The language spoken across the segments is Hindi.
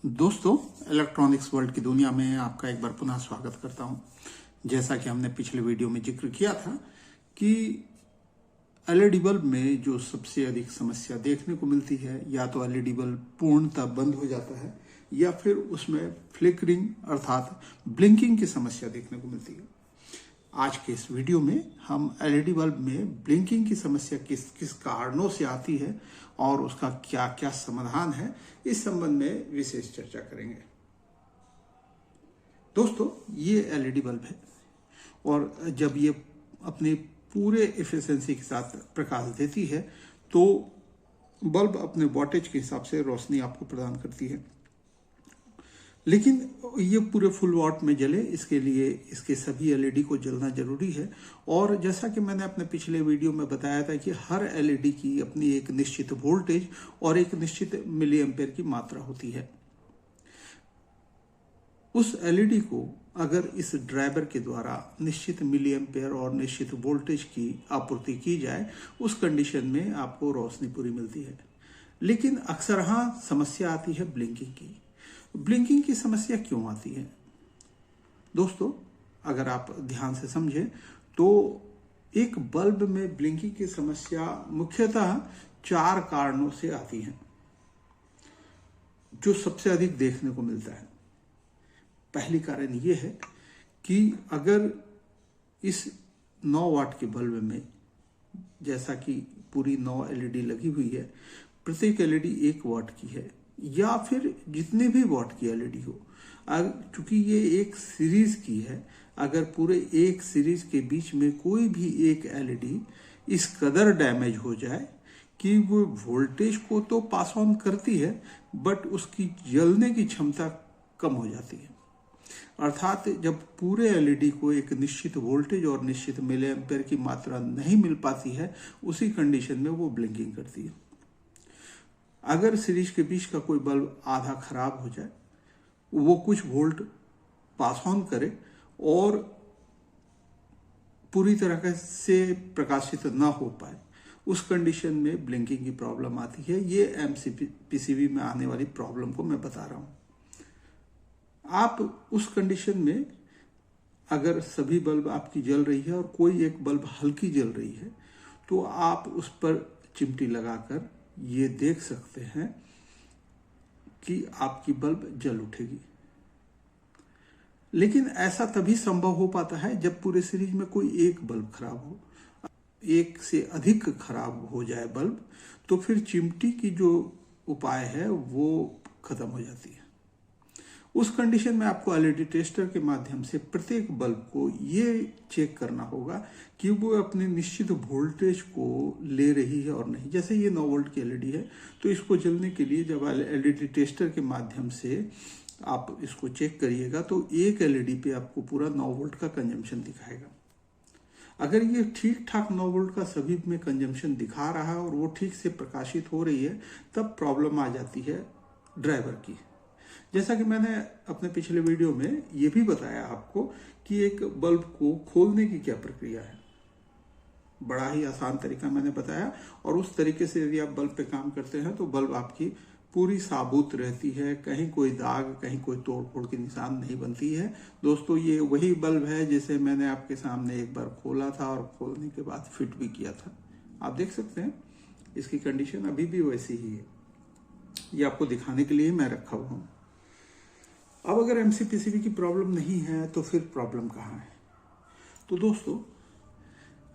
दोस्तों, इलेक्ट्रॉनिक्स वर्ल्ड की दुनिया में आपका एक बार पुनः स्वागत करता हूं। जैसा कि हमने पिछले वीडियो में जिक्र किया था कि एलईडी बल्ब में जो सबसे अधिक समस्या देखने को मिलती है, या तो एलईडी बल्ब पूर्णतः बंद हो जाता है या फिर उसमें फ्लिकरिंग अर्थात ब्लिंकिंग की समस्या देखने को मिलती है। आज के इस वीडियो में हम एलईडी बल्ब में ब्लिंकिंग की समस्या किस किस कारणों से आती है और उसका क्या क्या समाधान है, इस संबंध में विशेष चर्चा करेंगे। दोस्तों, ये एलईडी बल्ब है और जब ये अपने पूरे एफिशिएंसी के साथ प्रकाश देती है तो बल्ब अपने वॉटेज के हिसाब से रोशनी आपको प्रदान करती है। लेकिन ये पूरे फुल वॉट में जले, इसके लिए इसके सभी एलईडी को जलना जरूरी है। और जैसा कि मैंने अपने पिछले वीडियो में बताया था कि हर एलईडी की अपनी एक निश्चित वोल्टेज और एक निश्चित मिली एम्पेयर की मात्रा होती है। उस एलईडी को अगर इस ड्राइवर के द्वारा निश्चित मिली एम्पेयर और निश्चित वोल्टेज की आपूर्ति की जाए, उस कंडीशन में आपको रोशनी पूरी मिलती है। लेकिन अक्सर हाँ समस्या आती है ब्लिंकिंग की। ब्लिंकिंग की समस्या क्यों आती है? दोस्तों, अगर आप ध्यान से समझें तो एक बल्ब में ब्लिंकिंग की समस्या मुख्यतः 4 कारणों से आती है, जो सबसे अधिक देखने को मिलता है। पहली कारण यह है कि अगर इस 9 वाट के बल्ब में, जैसा कि पूरी 9 एलईडी लगी हुई है, प्रत्येक एलईडी 1 वाट की है या फिर जितने भी वाट की एलईडी हो, चूंकि ये एक सीरीज की है, अगर पूरे एक सीरीज के बीच में कोई भी एक एलईडी इस कदर डैमेज हो जाए कि वो वोल्टेज को तो पास ऑन करती है बट उसकी जलने की क्षमता कम हो जाती है। अर्थात जब पूरे एलईडी को एक निश्चित वोल्टेज और निश्चित मिली एम्पेयर की मात्रा नहीं मिल पाती है, उसी कंडीशन में वो ब्लिंकिंग करती है। अगर सीरीज के बीच का कोई बल्ब आधा खराब हो जाए, वो कुछ वोल्ट पास ऑन करे और पूरी तरह से प्रकाशित ना हो पाए, उस कंडीशन में ब्लिंकिंग की प्रॉब्लम आती है। ये एमसीपीसीबी में आने वाली प्रॉब्लम को मैं बता रहा हूं। आप उस कंडीशन में अगर सभी बल्ब आपकी जल रही है और कोई एक बल्ब हल्की जल रही है, तो आप उस पर चिमटी लगाकर ये देख सकते हैं कि आपकी बल्ब जल उठेगी। लेकिन ऐसा तभी संभव हो पाता है जब पूरे सीरीज में कोई एक बल्ब खराब हो। एक से अधिक खराब हो जाए बल्ब, तो फिर चिमटी की जो उपाय है वो खत्म हो जाती है। उस कंडीशन में आपको एलईडी टेस्टर के माध्यम से प्रत्येक बल्ब को ये चेक करना होगा कि वो अपने निश्चित वोल्टेज को ले रही है और नहीं। जैसे ये 9 वोल्ट की एलईडी है, तो इसको जलने के लिए जब एलईडी टेस्टर के माध्यम से आप इसको चेक करिएगा तो एक एलईडी पे आपको पूरा 9 वोल्ट का कंजम्पशन दिखाएगा। अगर ये ठीक ठाक 9 वोल्ट का सभी में कंजम्पशन दिखा रहा है और वो ठीक से प्रकाशित हो रही है, तब प्रॉब्लम आ जाती है ड्राइवर की। जैसा कि मैंने अपने पिछले वीडियो में ये भी बताया आपको कि एक बल्ब को खोलने की क्या प्रक्रिया है। बड़ा ही आसान तरीका मैंने बताया, और उस तरीके से यदि आप बल्ब पे काम करते हैं तो बल्ब आपकी पूरी साबुत रहती है, कहीं कोई दाग, कहीं कोई तोड़ फोड़ की निशान नहीं बनती है। दोस्तों, ये वही बल्ब है जिसे मैंने आपके सामने एक बार खोला था और खोलने के बाद फिट भी किया था। आप देख सकते हैं इसकी कंडीशन अभी भी वैसी ही है। ये आपको दिखाने के लिए मैं रखा हुआ हूँ। अब अगर एमसीपीसीबी की प्रॉब्लम नहीं है तो फिर प्रॉब्लम कहाँ है? तो दोस्तों,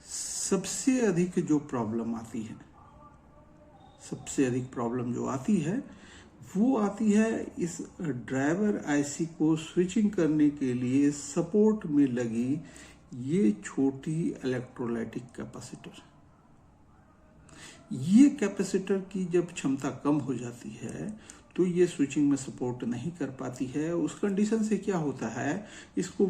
सबसे अधिक जो प्रॉब्लम आती है, सबसे अधिक प्रॉब्लम जो आती है वो आती है इस ड्राइवर आईसी को स्विचिंग करने के लिए सपोर्ट में लगी ये छोटी इलेक्ट्रोलाइटिक कैपेसिटर। ये कैपेसिटर की जब क्षमता कम हो जाती है तो ये स्विचिंग में सपोर्ट नहीं कर पाती है। उस कंडीशन से क्या होता है, इसको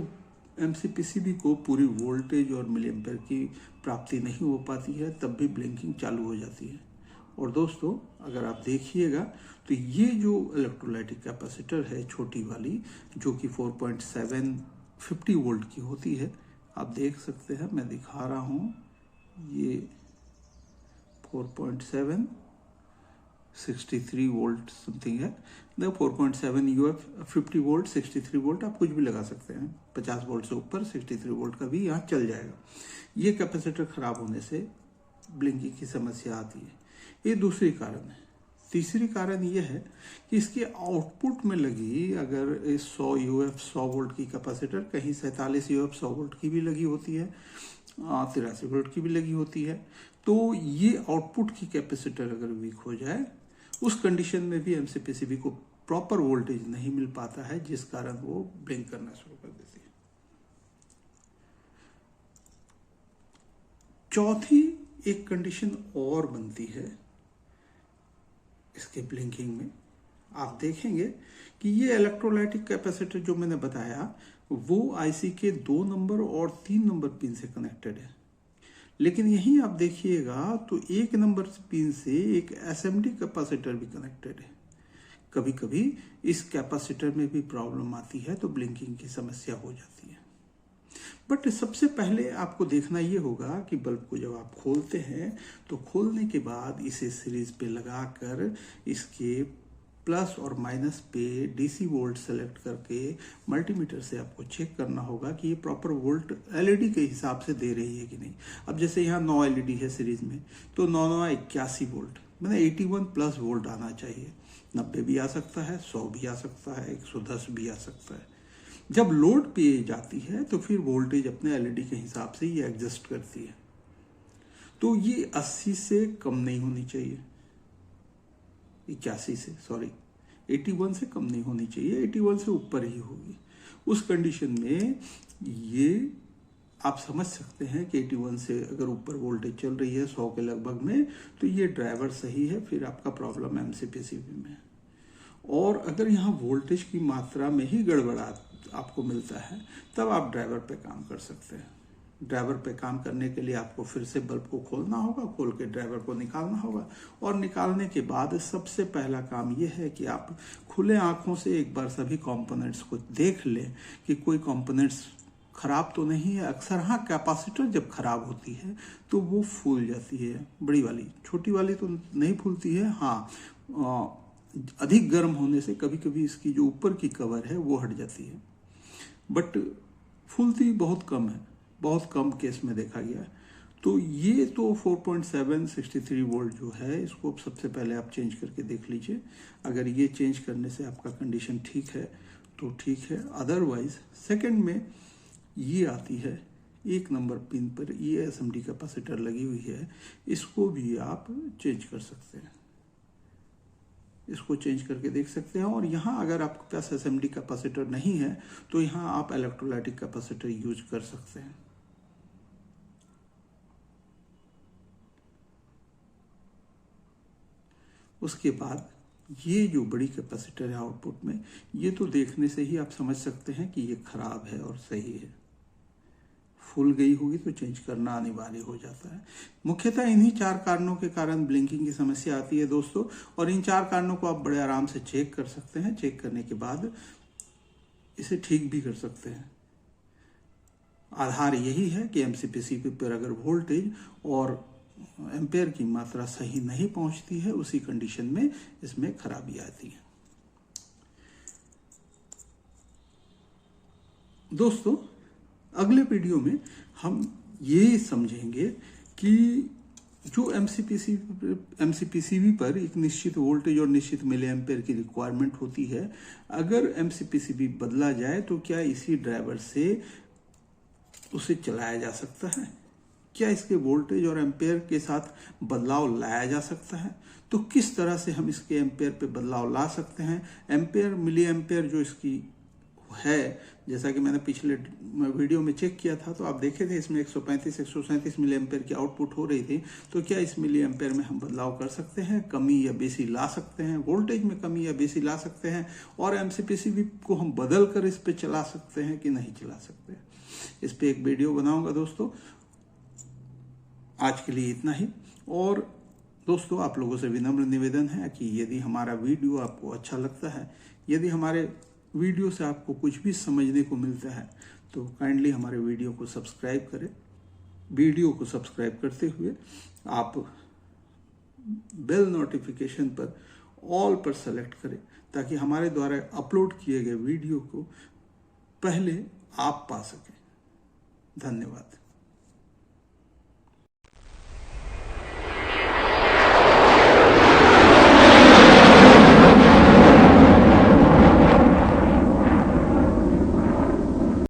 एमसीपीसीबी को पूरी वोल्टेज और मिली एम्पेयर की प्राप्ति नहीं हो पाती है, तब भी ब्लिंकिंग चालू हो जाती है। और दोस्तों, अगर आप देखिएगा तो ये जो इलेक्ट्रोलाइटिक कैपेसिटर है छोटी वाली, जो कि 4.750 वोल्ट की होती है, आप देख सकते हैं, मैं दिखा रहा हूँ, ये 4.7 63 वोल्ट समथिंग है। 4.7 यूएफ 50 वोल्ट 63 वोल्ट आप कुछ भी लगा सकते हैं। 50 वोल्ट से ऊपर 63 वोल्ट का भी यहाँ चल जाएगा। ये कैपेसिटर खराब होने से ब्लिंकिंग की समस्या आती है। ये दूसरी कारण है। तीसरी कारण ये है कि इसके आउटपुट में लगी अगर 100 यूएफ 100 वोल्ट की कैपेसिटर कहीं 47 यूएफ 100 वोल्ट की भी लगी होती है, 83 वोल्ट की भी लगी होती है, तो ये आउटपुट की कैपेसिटर अगर वीक हो जाए उस कंडीशन में भी एमसीपीसीबी को प्रॉपर वोल्टेज नहीं मिल पाता है, जिस कारण वो ब्लिंक करना शुरू कर देती है। चौथी एक कंडीशन और बनती है इसके ब्लिंकिंग में। आप देखेंगे कि ये इलेक्ट्रोलाइटिक कैपेसिटर जो मैंने बताया वो आईसी के 2 नंबर और 3 नंबर पिन से कनेक्टेड है, लेकिन यहीं आप देखिएगा तो 1 नंबर पिन से एक एसएमडी कैपेसिटर भी कनेक्टेड है। कभी कभी इस कैपेसिटर में भी प्रॉब्लम आती है तो ब्लिंकिंग की समस्या हो जाती है। बट सबसे पहले आपको देखना ये होगा कि बल्ब को जब आप खोलते हैं तो खोलने के बाद इसे सीरीज पे लगाकर इसके प्लस और माइनस पे डीसी वोल्ट सेलेक्ट करके मल्टीमीटर से आपको चेक करना होगा कि ये प्रॉपर वोल्ट एलईडी के हिसाब से दे रही है कि नहीं। अब जैसे यहाँ 9 एलईडी है सीरीज में, तो 9 9 81 वोल्ट, मैंने 81 प्लस वोल्ट आना चाहिए। 90 भी आ सकता है, 100 भी आ सकता है, 110 भी आ सकता है। जब लोड पे जाती है तो फिर वोल्टेज अपने एलईडी के हिसाब से ये एडजस्ट करती है। तो ये 80 से कम नहीं होनी चाहिए, 81 से, सॉरी 81 से कम नहीं होनी चाहिए, 81 से ऊपर ही होगी। उस कंडीशन में ये आप समझ सकते हैं कि 81 से अगर ऊपर वोल्टेज चल रही है 100 के लगभग में, तो ये ड्राइवर सही है, फिर आपका प्रॉब्लम एमसीपीसीबी में। और अगर यहाँ वोल्टेज की मात्रा में ही गड़बड़ा आपको मिलता है तब आप ड्राइवर पे काम कर सकते हैं। ड्राइवर पे काम करने के लिए आपको फिर से बल्ब को खोलना होगा, खोल के ड्राइवर को निकालना होगा, और निकालने के बाद सबसे पहला काम यह है कि आप खुले आंखों से एक बार सभी कंपोनेंट्स को देख लें कि कोई कंपोनेंट्स खराब तो नहीं है। अक्सर हाँ, कैपेसिटर जब खराब होती है तो वो फूल जाती है, बड़ी वाली, छोटी वाली तो नहीं फूलती है। हाँ, अधिक गर्म होने से कभी कभी इसकी जो ऊपर की कवर है वो हट जाती है, बट फूलती बहुत कम है, बहुत कम केस में देखा गया है। तो ये तो 4.7 63 वोल्ट जो है, इसको सबसे पहले आप चेंज करके देख लीजिए। अगर ये चेंज करने से आपका कंडीशन ठीक है तो ठीक है, अदरवाइज सेकंड में ये आती है 1 नंबर पिन पर ये एसएमडी कैपेसिटर लगी हुई है, इसको भी आप चेंज कर सकते हैं, इसको चेंज करके देख सकते हैं। और यहाँ अगर आपके पास एसएमडी कैपेसिटर नहीं है तो यहाँ आप इलेक्ट्रोलाइटिक कैपेसिटर यूज कर सकते हैं। उसके बाद ये जो बड़ी कैपेसिटर है आउटपुट में, ये तो देखने से ही आप समझ सकते हैं कि ये खराब है और सही है। फूल गई होगी तो चेंज करना अनिवार्य हो जाता है। मुख्यतः इन्हीं 4 कारणों के कारण ब्लिंकिंग की समस्या आती है दोस्तों, और इन 4 कारणों को आप बड़े आराम से चेक कर सकते हैं। चेक करने के बाद इसे ठीक भी कर सकते हैं। आधार यही है कि एमसीपीसीबी पर अगर वोल्टेज और एम्पेयर की मात्रा सही नहीं पहुंचती है, उसी कंडीशन में इसमें खराबी आती है। दोस्तों, अगले वीडियो में हम ये समझेंगे कि जो एमसीपीसीबी पर एक निश्चित वोल्टेज और निश्चित मिली एम्पेयर की रिक्वायरमेंट होती है, अगर एमसीपीसीबी बदला जाए तो क्या इसी ड्राइवर से उसे चलाया जा सकता है? क्या इसके वोल्टेज और एम्पेयर के साथ बदलाव लाया जा सकता है? तो किस तरह से हम इसके एम्पेयर पे बदलाव ला सकते हैं? एम्पेयर मिली एम्पेयर जो इसकी है, जैसा कि मैंने पिछले वीडियो में चेक किया था तो आप देखे थे इसमें 135 137 मिली एम्पेयर की आउटपुट हो रही थी। तो क्या इस मिली एम्पेयर में हम बदलाव कर सकते हैं, कमी या बेसी ला सकते हैं, वोल्टेज में कमी या बेसी ला सकते हैं, और एमसीपीसीबी को हम बदल कर इस पे चला सकते हैं कि नहीं चला सकते? इस पे एक वीडियो बनाऊंगा दोस्तों। आज के लिए इतना ही। और दोस्तों, आप लोगों से विनम्र निवेदन है कि यदि हमारा वीडियो आपको अच्छा लगता है, यदि हमारे वीडियो से आपको कुछ भी समझने को मिलता है, तो काइंडली हमारे वीडियो को सब्सक्राइब करें। वीडियो को सब्सक्राइब करते हुए आप बेल नोटिफिकेशन पर ऑल पर सेलेक्ट करें, ताकि हमारे द्वारा अपलोड किए गए वीडियो को पहले आप पा सकें। धन्यवाद।